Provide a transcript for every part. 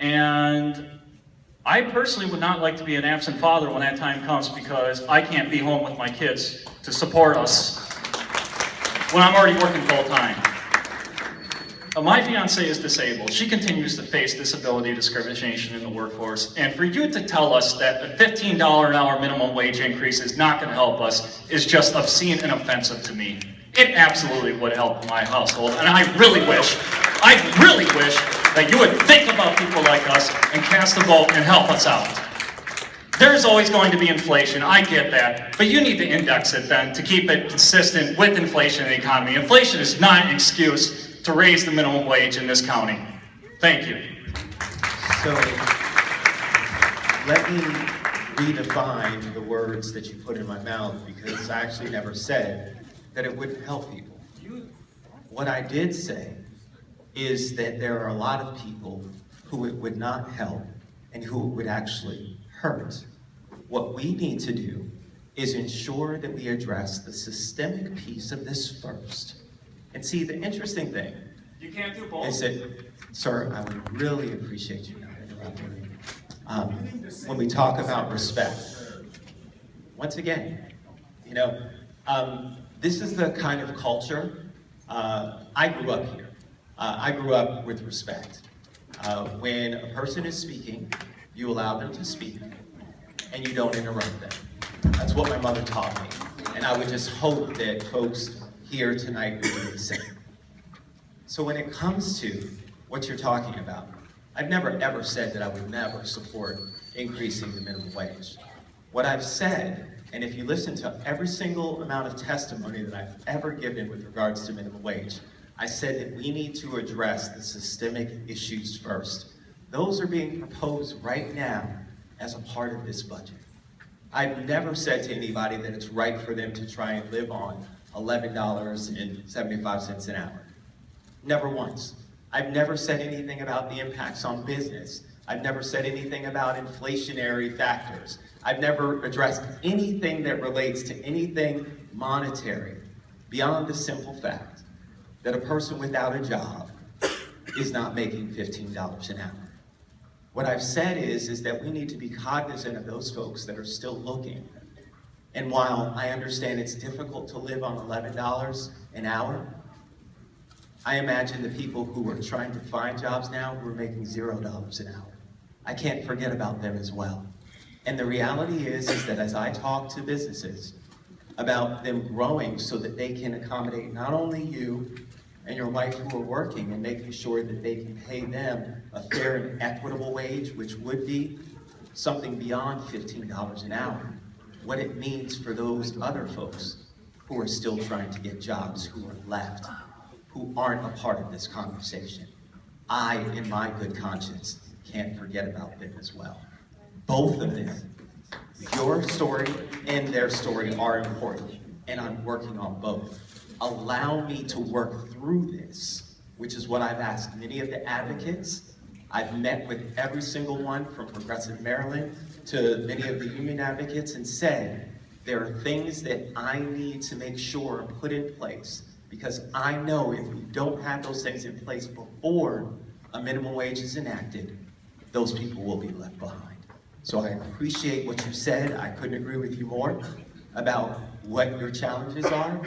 And I personally would not like to be an absent father when that time comes, because I can't be home with my kids to support us when I'm already working full time. My fiance is disabled. She continues to face disability discrimination in the workforce. And for you to tell us that a $15 an hour minimum wage increase is not going to help us is just obscene and offensive to me. It absolutely would help my household. And I really wish that you would think about people like us and cast a vote and help us out. There's always going to be inflation, I get that, but you need to index it then to keep it consistent with inflation in the economy. Inflation is not an excuse to raise the minimum wage in this county. Thank you. So, let me redefine the words that you put in my mouth, because I actually never said that it wouldn't help people. What I did say is that there are a lot of people who it would not help and who it would actually hurt. What we need to do is ensure that we address the systemic piece of this first. And see, the interesting thing You can't do both. is that, sir, I would really appreciate you not interrupting me. When we talk about respect, once again, this is the kind of culture, I grew up here. I grew up with respect. When a person is speaking, you allow them to speak, and you don't interrupt them. That's what my mother taught me. And I would just hope that folks here tonight would do the same. So when it comes to what you're talking about, I've never ever said that I would never support increasing the minimum wage. What I've said, and if you listen to every single amount of testimony that I've ever given with regards to minimum wage, I said that we need to address the systemic issues first. Those are being proposed right now as a part of this budget. I've never said to anybody that it's right for them to try and live on $11.75 an hour. Never once. I've never said anything about the impacts on business. I've never said anything about inflationary factors. I've never addressed anything that relates to anything monetary beyond the simple fact that a person without a job is not making $15 an hour. What I've said is that we need to be cognizant of those folks that are still looking. And while I understand it's difficult to live on $11 an hour, I imagine the people who are trying to find jobs now who are making $0 an hour. I can't forget about them as well. And the reality is that as I talk to businesses about them growing so that they can accommodate not only you and your wife who are working and making sure that they can pay them a fair and equitable wage, which would be something beyond $15 an hour, what it means for those other folks who are still trying to get jobs, who are left, who aren't a part of this conversation. I, in my good conscience, can't forget about them as well. Both of them, your story and their story, are important, and I'm working on both. Allow me to work through this, which is what I've asked many of the advocates. I've met with every single one from Progressive Maryland to many of the union advocates and said, there are things that I need to make sure are put in place, because I know if we don't have those things in place before a minimum wage is enacted, those people will be left behind. So I appreciate what you said. I couldn't agree with you more about what your challenges are,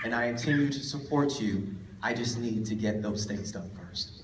and I continue to support you. I just need to get those things done first.